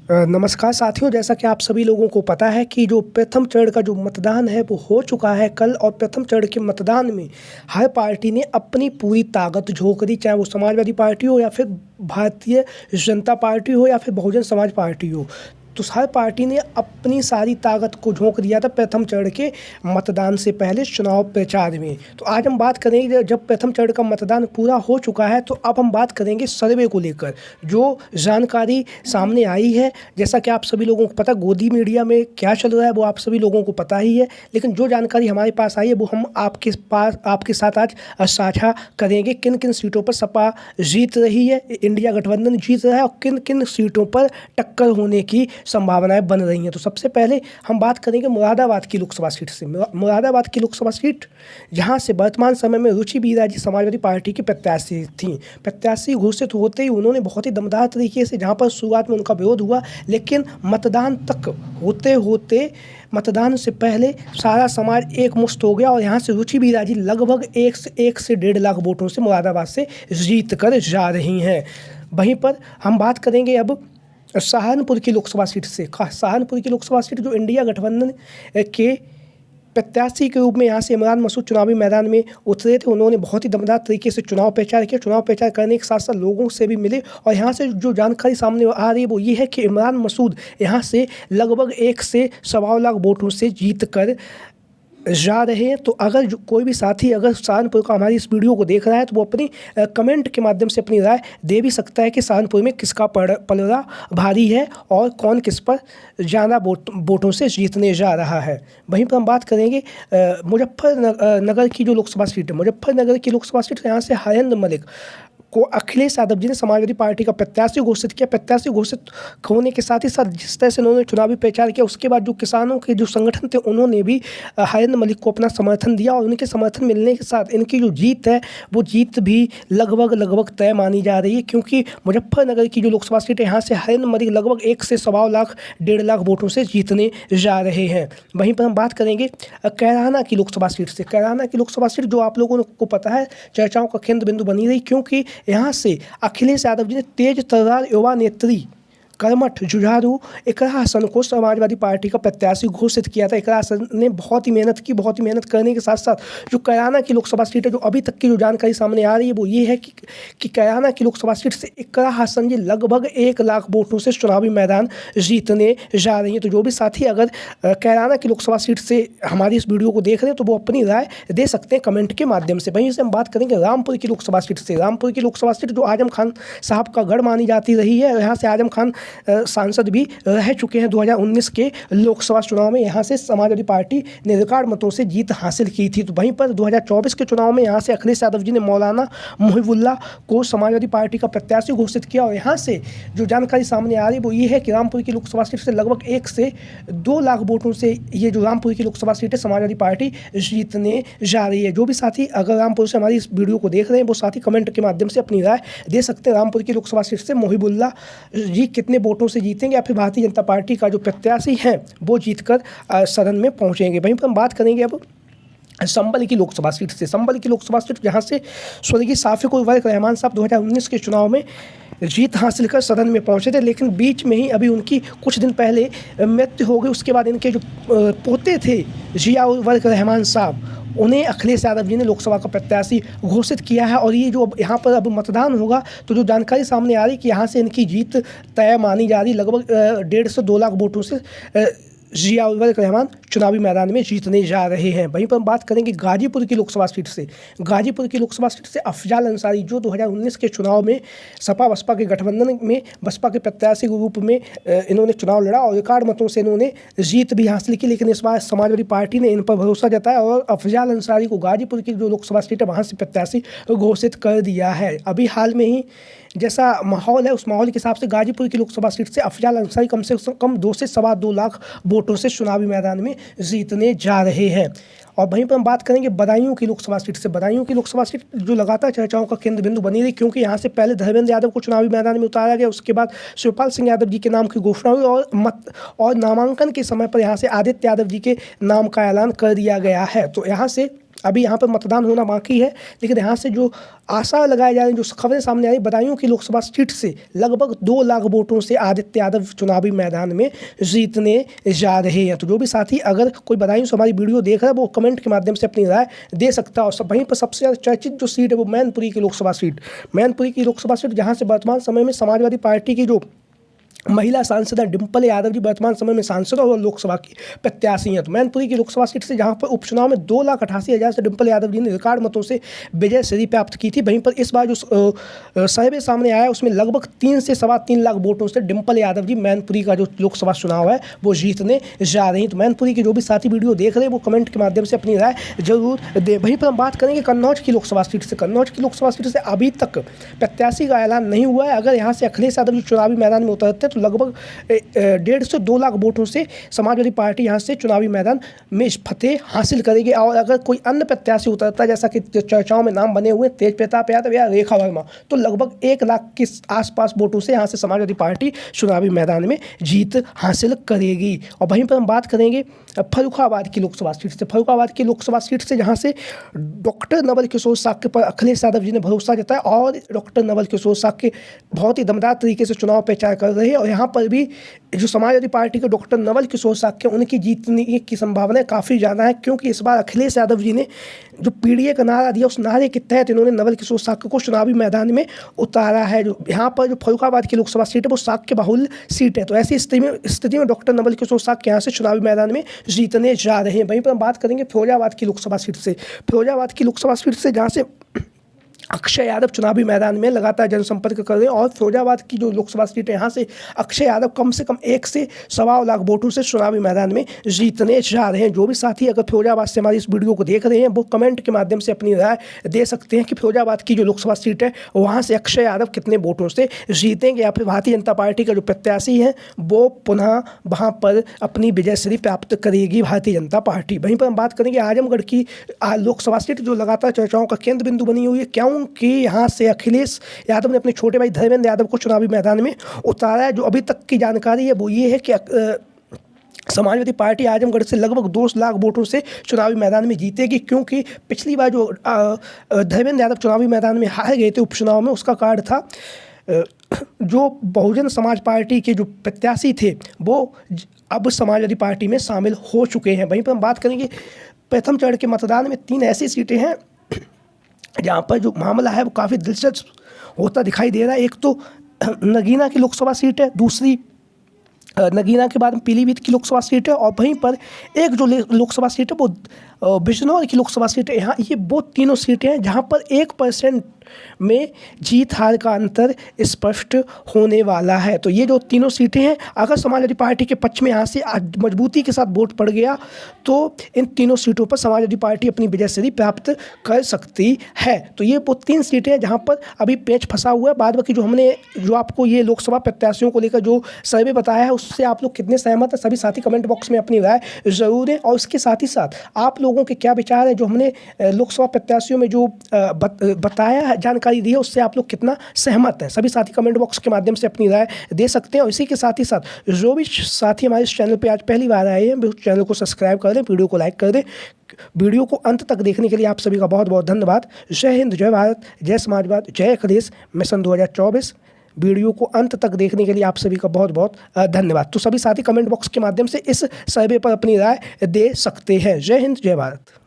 नमस्कार साथियों, जैसा कि आप सभी लोगों को पता है कि जो प्रथम चरण का जो मतदान है वो हो चुका है कल। और प्रथम चरण के मतदान में हर पार्टी ने अपनी पूरी ताकत झोंक दी, चाहे वो समाजवादी पार्टी हो या फिर भारतीय जनता पार्टी हो या फिर बहुजन समाज पार्टी हो। तो हर पार्टी ने अपनी सारी ताकत को झोंक दिया था प्रथम चरण के मतदान से पहले चुनाव प्रचार में। तो आज हम बात करेंगे, जब प्रथम चरण का मतदान पूरा हो चुका है तो अब हम बात करेंगे सर्वे को लेकर जो जानकारी सामने आई है। जैसा कि आप सभी लोगों को पता, गोदी मीडिया में क्या चल रहा है वो आप सभी लोगों को पता ही है, लेकिन जो जानकारी हमारे पास आई है वो हम आपके साथ आज साझा करेंगे। किन किन सीटों पर सपा जीत रही है, इंडिया गठबंधन जीत रहा है, और किन किन सीटों पर टक्कर होने की संभावनाएं बन रही हैं। तो सबसे पहले हम बात करेंगे मुरादाबाद की लोकसभा सीट से। मुरादाबाद की लोकसभा सीट, जहां से वर्तमान समय में रुचि बीरा जी समाजवादी पार्टी की प्रत्याशी थी। प्रत्याशी घोषित होते ही उन्होंने बहुत ही दमदार तरीके से, जहां पर शुरुआत में उनका विरोध हुआ, लेकिन मतदान तक होते होते मतदान से पहले सारा समाज एकमुश्त हो गया और यहाँ से रुचि बीरा जी लगभग 1 से 1.5 लाख वोटों से मुरादाबाद से जीत कर जा रही हैं। वहीं पर हम बात करेंगे अब सहारनपुर की लोकसभा सीट से। सहारनपुर की लोकसभा सीट, जो इंडिया गठबंधन के प्रत्याशी के रूप में यहाँ से इमरान मसूद चुनावी मैदान में उतरे थे। उन्होंने बहुत ही दमदार तरीके से चुनाव प्रचार किया। चुनाव प्रचार करने के साथ साथ लोगों से भी मिले, और यहाँ से जो जानकारी सामने आ रही है वो ये है कि इमरान मसूद यहाँ से लगभग 1 से 1.25 लाख वोटों से जीत कर जा रहे हैं। तो अगर कोई भी साथी अगर सहारनपुर का हमारी इस वीडियो को देख रहा है तो वो अपनी कमेंट के माध्यम से अपनी राय दे भी सकता है कि सहारनपुर में किसका पलड़ा भारी है और कौन किस पर ज़्यादा वोटों से जीतने जा रहा है। वहीं पर हम बात करेंगे मुजफ्फरनगर की जो लोकसभा सीट है। मुजफ्फरनगर की लोकसभा सीट, यहाँ से हरेंद्र मलिक को अखिलेश यादव जी ने समाजवादी पार्टी का प्रत्याशी घोषित किया। प्रत्याशी घोषित होने के साथ ही साथ जिस तरह से उन्होंने चुनावी प्रचार किया, उसके बाद जो किसानों के जो संगठन थे उन्होंने भी हरेंद्र मलिक को अपना समर्थन दिया, और उनके समर्थन मिलने के साथ इनकी जो जीत है वो जीत भी लगभग तय मानी जा रही है, क्योंकि मुजफ्फरनगर की जो लोकसभा सीट है यहाँ से हरेंद्र मलिक लगभग 1 से 1.25 लाख 1.5 लाख वोटों से जीतने जा रहे हैं। वहीं पर हम बात करेंगे कैराना की लोकसभा सीट से। कैराना की लोकसभा सीट, जो आप लोगों को पता है, चर्चाओं का केंद्र बिंदु बनी रही, क्योंकि यहाँ से अखिलेश यादव जी ने तेज तर्रार युवा नेत्री, कर्मठ, जुझारू इकरा हसन को समाजवादी पार्टी का प्रत्याशी घोषित किया था। इकरा हसन ने बहुत ही मेहनत की। बहुत ही मेहनत करने के साथ साथ जो कैराना की लोकसभा सीट है, जो अभी तक की जो जानकारी सामने आ रही है वो ये है कि कैराना की लोकसभा सीट से इकरा हसन जी लगभग 1 लाख वोटों से चुनावी मैदान जीतने जा रही हैं। तो जो भी साथी अगर कैराना की लोकसभा सीट से हमारी इस वीडियो को देख रहे हैं तो वो अपनी राय दे सकते हैं कमेंट के माध्यम से। वहीं से हम बात करेंगे रामपुर की लोकसभा सीट से। रामपुर की लोकसभा सीट, जो आजम खान साहब का गढ़ मानी जाती रही है, यहाँ से आजम खान सांसद भी रह चुके हैं। 2019 के लोकसभा चुनाव में यहाँ से समाजवादी पार्टी ने रिकॉर्ड मतों से जीत हासिल की थी। तो वहीं पर 2024 के चुनाव में यहाँ से अखिलेश यादव जी ने मौलाना मुहिबुल्लाह को समाजवादी पार्टी का प्रत्याशी घोषित किया, और यहाँ से जो जानकारी सामने आ रही है वो ये है कि रामपुर की लोकसभा सीट से लगभग 1 से 2 लाख वोटों से ये जो रामपुर की लोकसभा सीट है समाजवादी पार्टी जीतने जा रही है। जो भी साथी अगर रामपुर से हमारी इस वीडियो को देख रहे हैं वो साथी कमेंट के माध्यम से अपनी राय दे सकते हैं। रामपुर की लोकसभा सीट से मुहिबुल्लाह जी कितने वोटों से जीतेंगे, या फिर भारतीय जनता पार्टी का जो प्रत्याशी हैं वो जीतकर सदन में पहुंचेंगे। वहीं पर हम बात करेंगे अब संभल की लोकसभा सीट से। संभल की लोकसभा सीट, जहां से स्वर्गीय साफिक उल वरक रहमान साहब 2019 के चुनाव में जीत हासिल कर सदन में पहुंचे थे, लेकिन बीच में ही अभी उनकी कुछ दिन पहले मृत्यु हो गई। उसके बाद इनके जो पोते थे जिया उल वरक रहमान साहब, उन्हें अखिलेश यादव जी ने लोकसभा का प्रत्याशी घोषित किया है। और ये जो यहाँ पर अब मतदान होगा तो जो जानकारी सामने आ रही कि यहाँ से इनकी जीत तय मानी जा रही, लगभग 1.5 से 2 लाख वोटों से जिया उल वरक रहमान चुनावी मैदान में जीतने जा रहे हैं। वहीं पर हम बात करेंगे गाजीपुर की लोकसभा सीट से। गाजीपुर की लोकसभा सीट से अफजाल अंसारी, जो 2019 के चुनाव में सपा बसपा के गठबंधन में बसपा के प्रत्याशी के रूप में इन्होंने चुनाव लड़ा और रिकॉर्ड मतों से इन्होंने जीत भी हासिल की, लेकिन इस बार समाजवादी पार्टी ने इन पर भरोसा जताया और अफजाल अंसारी को गाजीपुर की जो लोकसभा सीट है वहाँ से प्रत्याशी घोषित कर दिया है। अभी हाल में ही जैसा माहौल है उस माहौल के हिसाब से गाजीपुर की लोकसभा सीट से अफजाल अंसारी कम से कम 2 से 2.25 लाख वोटों से चुनावी मैदान में जीतने जा रहे हैं। और वहीं पर हम बात करेंगे बदायूं की लोकसभा सीट से। बदायूं की लोकसभा सीट जो लगातार चर्चाओं का केंद्र बिंदु बनी रही, क्योंकि यहाँ से पहले धर्मेंद्र यादव को चुनावी मैदान में उतारा गया, उसके बाद शिवपाल सिंह यादव जी के नाम की घोषणा हुई और नामांकन के समय पर यहाँ से आदित्य यादव जी के नाम का ऐलान कर दिया गया है। तो यहाँ से अभी यहाँ पर मतदान होना बाकी है, लेकिन यहाँ से जो आशा लगाई जा रही, जो खबरें सामने आ रही, बदायूं की लोकसभा सीट से लगभग 2 लाख वोटों से आदित्य यादव चुनावी मैदान में जीतने जा रहे हैं। तो जो भी साथी अगर कोई बदायूं से हमारी वीडियो देख रहा है वो कमेंट के माध्यम से अपनी राय दे सकता है। और वहीं पर सबसे ज़्यादा चर्चित जो सीट है वो मैनपुरी की लोकसभा सीट, जहाँ से वर्तमान समय में समाजवादी पार्टी की जो महिला सांसद है डिम्पल यादव जी वर्तमान समय में सांसद और लोकसभा की प्रत्याशी हैं। तो मैनपुरी की लोकसभा सीट से जहां पर उपचुनाव में 2,88,000 से डिम्पल यादव जी ने रिकॉर्ड मतों से विजय श्री प्राप्त की थी, वहीं पर इस बार जो सर्वे सामने आया उसमें लगभग 3 से 3.25 लाख वोटों से डिम्पल यादव जी मैनपुरी का जो लोकसभा चुनाव है वो जीतने जा रही हैं। तो मैनपुरी के जो भी साथी वीडियो देख रहे हैं वो कमेंट के माध्यम से अपनी राय जरूर दें। वहीं पर हम बात करेंगे कन्नौज की लोकसभा सीट से अभी तक प्रत्याशी का ऐलान नहीं हुआ है। अगर यहाँ से अखिलेश यादव जी चुनावी मैदान में उतरते तो लगभग 1.5 से 2 लाख वोटों से समाजवादी पार्टी यहाँ से चुनावी मैदान में फतेह हासिल करेगी। और अगर कोई अन्य प्रत्याशी उतरता जैसा कि चर्चाओं में नाम बने हुए तेज प्रताप यादव या रेखा वर्मा, तो लगभग 1 लाख के आसपास वोटों से यहाँ से समाजवादी पार्टी चुनावी मैदान में जीत हासिल करेगी। और वहीं पर हम बात करेंगे फर्रुखाबाद की लोकसभा सीट से जहाँ से डॉक्टर नवल किशोर साक्य पर अखिलेश यादव जी ने भरोसा जताया और डॉक्टर नवल किशोर साक्य बहुत ही दमदार तरीके से चुनाव प्रचार कर रहे हैं। और यहाँ पर भी जो समाजवादी पार्टी के डॉक्टर नवल किशोर साक्य उनकी जीतने की संभावनाएं काफ़ी ज़्यादा है, क्योंकि इस बार अखिलेश यादव जी ने जो पीडीए का नारा दिया उस नारे के तहत इन्होंने नवल किशोर साक्य को चुनावी मैदान में उतारा है। जो यहाँ पर जो फर्रुखाबाद की लोकसभा सीट है वो साक्य बहुल सीट है। तो ऐसी स्थिति में डॉक्टर नवल किशोर साक्य यहाँ से चुनावी मैदान में जीतने जा रहे हैं। वहीं पर हम बात करेंगे फिरोजाबाद की लोकसभा सीट से जहाँ से अक्षय यादव चुनावी मैदान में लगातार जनसंपर्क कर रहे हैं। और फिरोजाबाद की जो लोकसभा सीट है यहाँ से अक्षय यादव कम से कम 1 से 1.25 लाख वोटों से चुनावी मैदान में जीतने जा रहे हैं। जो भी साथी अगर फिरोजाबाद से हमारी इस वीडियो को देख रहे हैं वो कमेंट के माध्यम से अपनी राय दे सकते हैं कि फिरोजाबाद की जो लोकसभा सीट है वहाँ से अक्षय यादव कितने वोटों से जीतेंगे, या फिर भारतीय जनता पार्टी का जो प्रत्याशी है वो पुनः वहाँ पर अपनी विजय श्री प्राप्त करेगी भारतीय जनता पार्टी। वहीं पर हम बात करेंगे आजमगढ़ की लोकसभा सीट जो लगातार चर्चाओं का केंद्र बिंदु बनी हुई है, क्योंकि यहाँ से अखिलेश यादव ने अपने छोटे भाई धर्मेंद्र यादव को चुनावी मैदान में उतारा है। जो अभी तक की जानकारी है वो ये है कि समाजवादी पार्टी आजमगढ़ से लगभग 2 लाख वोटों से चुनावी मैदान में जीतेगी, क्योंकि पिछली बार जो धर्मेंद्र यादव चुनावी मैदान में हार गए थे उपचुनाव में उसका कारण था जो बहुजन समाज पार्टी के जो प्रत्याशी थे वो अब समाजवादी पार्टी में शामिल हो चुके हैं। वहीं पर हम बात करेंगे प्रथम चरण के मतदान में 3 ऐसी सीटें हैं जहाँ पर जो मामला है वो काफ़ी दिलचस्प होता दिखाई दे रहा है। एक तो नगीना की लोकसभा सीट है, दूसरी नगीना के बाद पीलीभीत की लोकसभा सीट है, और वहीं पर एक जो लोकसभा सीट है वो बिजनौर की लोकसभा सीट है। यहाँ ये वो तीनों सीटें हैं जहाँ पर 1% में जीत हार का अंतर स्पष्ट होने वाला है। तो ये जो तीनों सीटें हैं अगर समाजवादी पार्टी के पक्ष में यहाँ से मजबूती के साथ वोट पड़ गया तो इन तीनों सीटों पर समाजवादी पार्टी अपनी विजय श्री प्राप्त कर सकती है। तो ये वो 3 सीटें हैं जहाँ पर अभी पेच फंसा हुआ है। बाद बाकी जो आपको ये लोकसभा प्रत्याशियों को लेकर जो सर्वे बताया है उससे आप लोग कितने सहमत हैं सभी साथी कमेंट बॉक्स में अपनी राय जरूर दें। और इसके साथ ही साथ आप लोगों के क्या विचार है जो हमने लोकसभा प्रत्याशियों में जो बताया जानकारी दी है उससे आप लोग कितना सहमत हैं, सभी साथी कमेंट बॉक्स के माध्यम से अपनी राय दे सकते हैं। और इसी के साथ ही साथ जो भी साथी हमारे इस चैनल पे आज पहली बार आए हैं उस चैनल को सब्सक्राइब कर दें, वीडियो को लाइक कर दें। वीडियो को अंत तक देखने के लिए आप सभी का बहुत बहुत धन्यवाद। जय हिंद, जय भारत, जय समाजवाद, जय अखिलेश मिशन 2024। वीडियो को अंत तक देखने के लिए आप सभी का बहुत बहुत धन्यवाद। तो सभी साथी कमेंट बॉक्स के माध्यम से इस सर्वे पर अपनी राय दे सकते हैं। जय हिंद, जय भारत।